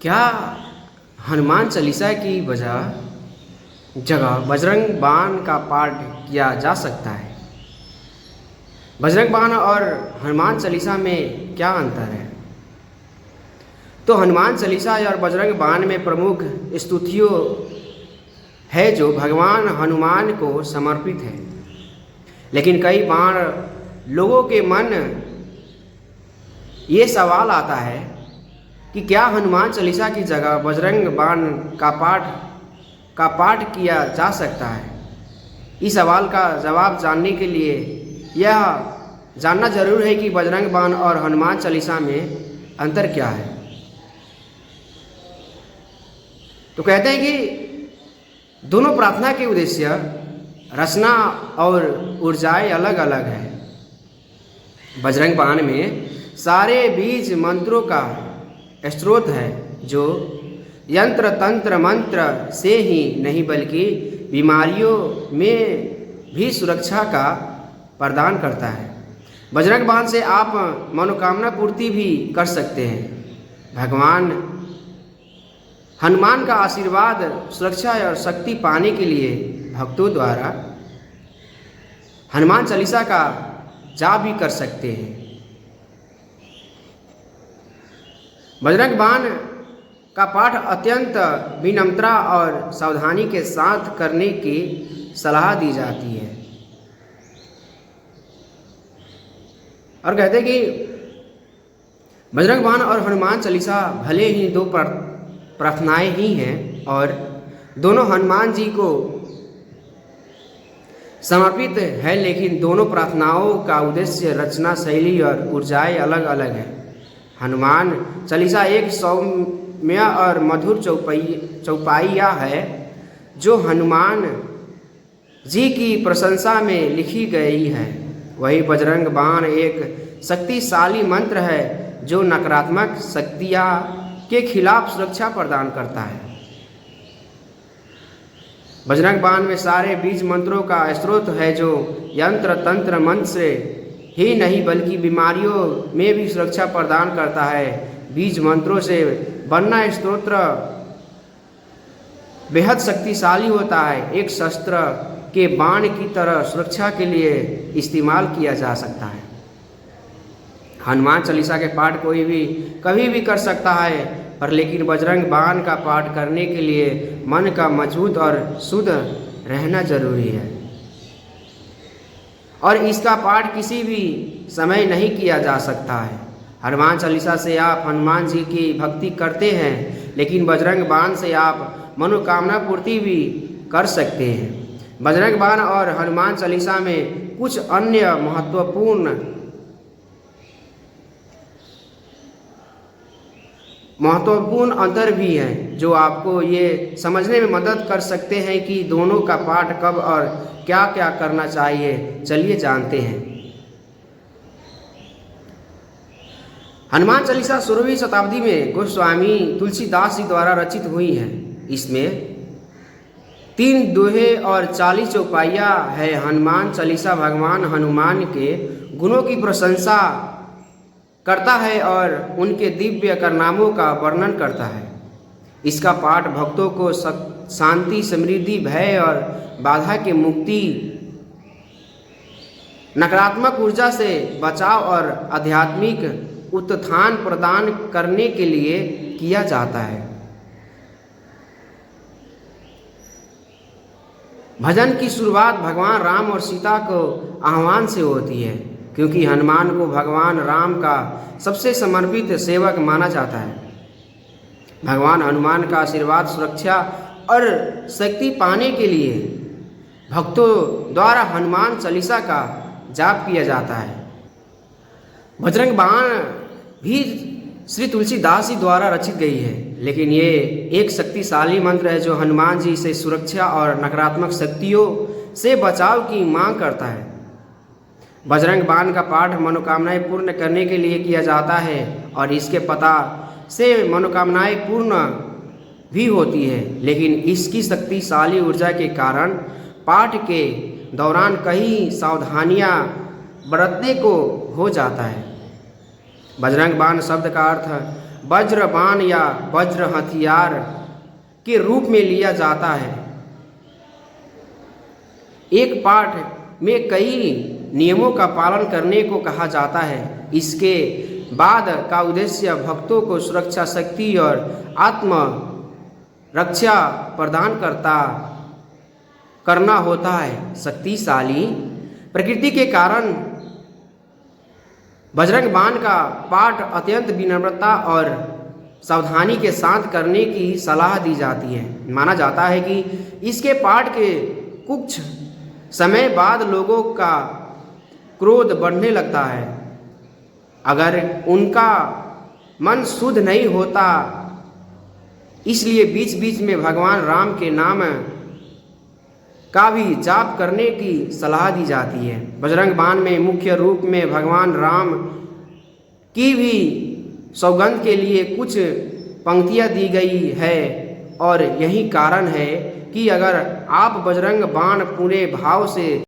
क्या हनुमान चालीसा की जगह बजरंग बाण का पाठ किया जा सकता है? बजरंग बाण और हनुमान चालीसा में क्या अंतर है? तो हनुमान चालीसा और बजरंग बाण में प्रमुख स्तुतियों है जो भगवान हनुमान को समर्पित है। लेकिन कई बार लोगों के मन ये सवाल आता है कि क्या हनुमान चालीसा की जगह बजरंग बाण का पाठ किया जा सकता है? इस सवाल का जवाब जानने के लिए यह जानना जरूर है कि बजरंग बाण और हनुमान चालीसा में अंतर क्या है। तो कहते हैं कि दोनों प्रार्थना के उद्देश्य, रचना और ऊर्जाएं अलग अलग है। बजरंग बाण में सारे बीज मंत्रों का स्रोत है जो यंत्र तंत्र मंत्र से ही नहीं बल्कि बीमारियों में भी सुरक्षा का प्रदान करता है। बजरंग बाण से आप मनोकामना पूर्ति भी कर सकते हैं। भगवान हनुमान का आशीर्वाद, सुरक्षा और शक्ति पाने के लिए भक्तों द्वारा हनुमान चालीसा का जाप भी कर सकते हैं। बजरंग बाण का पाठ अत्यंत विनम्रता और सावधानी के साथ करने की सलाह दी जाती है। और कहते हैं कि बजरंग बाण और हनुमान चालीसा भले ही दो प्रार्थनाएं ही हैं और दोनों हनुमान जी को समर्पित है, लेकिन दोनों प्रार्थनाओं का उद्देश्य, रचना शैली और ऊर्जाएं अलग अलग है। हनुमान चालीसा एक सौम्य और मधुर चौपाइया है जो हनुमान जी की प्रशंसा में लिखी गई है। वही बजरंग बाण एक शक्तिशाली मंत्र है जो नकारात्मक शक्तियाँ के खिलाफ सुरक्षा प्रदान करता है। बजरंग बाण में सारे बीज मंत्रों का स्रोत है जो यंत्र तंत्र मंत्र से ही नहीं बल्कि बीमारियों में भी सुरक्षा प्रदान करता है। बीज मंत्रों से बनना स्तोत्र बेहद शक्तिशाली होता है। एक शस्त्र के बाण की तरह सुरक्षा के लिए इस्तेमाल किया जा सकता है। हनुमान चालीसा के पाठ कोई भी कभी भी कर सकता है, पर लेकिन बजरंग बाण का पाठ करने के लिए मन का मजबूत और शुद्ध रहना जरूरी है और इसका पाठ किसी भी समय नहीं किया जा सकता है। हनुमान चालीसा से आप हनुमान जी की भक्ति करते हैं, लेकिन बजरंग बाण से आप मनोकामना पूर्ति भी कर सकते हैं। बजरंग बाण और हनुमान चालीसा में कुछ अन्य महत्वपूर्ण अंतर भी हैं जो आपको ये समझने में मदद कर सकते हैं कि दोनों का पाठ कब और क्या क्या करना चाहिए। चलिए जानते हैं। हनुमान चालीसा 16वीं शताब्दी में गोस्वामी तुलसीदास जी द्वारा रचित हुई है। इसमें 3 दोहे और 40 चौपाइया है। हनुमान चालीसा भगवान हनुमान के गुणों की प्रशंसा करता है और उनके दिव्य कारनामों का वर्णन करता है। इसका पाठ भक्तों को शांति, समृद्धि, भय और बाधा के मुक्ति, नकारात्मक ऊर्जा से बचाव और आध्यात्मिक उत्थान प्रदान करने के लिए किया जाता है। भजन की शुरुआत भगवान राम और सीता को आह्वान से होती है, क्योंकि हनुमान को भगवान राम का सबसे समर्पित सेवक माना जाता है। भगवान हनुमान का आशीर्वाद, सुरक्षा और शक्ति पाने के लिए भक्तों द्वारा हनुमान चालीसा का जाप किया जाता है। बजरंग बाण भी श्री तुलसीदास जी द्वारा रचित गई है, लेकिन ये एक शक्तिशाली मंत्र है जो हनुमान जी से सुरक्षा और नकारात्मक शक्तियों से बचाव की मांग करता है। बजरंग बाण का पाठ मनोकामनाएं पूर्ण करने के लिए किया जाता है और इसके पता से मनोकामनाएं पूर्ण भी होती है, लेकिन इसकी शक्तिशाली ऊर्जा के कारण पाठ के दौरान कई सावधानियां बरतने को हो जाता है। बजरंग बाण शब्द का अर्थ वज्र बाण या वज्र हथियार के रूप में लिया जाता है। एक पाठ में कई नियमों का पालन करने को कहा जाता है। इसके बाद का उद्देश्य भक्तों को सुरक्षा शक्ति और आत्म रक्षा प्रदान करना होता है। शक्तिशाली प्रकृति के कारण बजरंग बाण का पाठ अत्यंत विनम्रता और सावधानी के साथ करने की सलाह दी जाती है। माना जाता है कि इसके पाठ के कुछ समय बाद लोगों का क्रोध बढ़ने लगता है अगर उनका मन शुद्ध नहीं होता। इसलिए बीच बीच में भगवान राम के नाम का भी जाप करने की सलाह दी जाती है। बजरंग बाण में मुख्य रूप में भगवान राम की भी सौगंध के लिए कुछ पंक्तियां दी गई है और यही कारण है कि अगर आप बजरंग बाण पूरे भाव से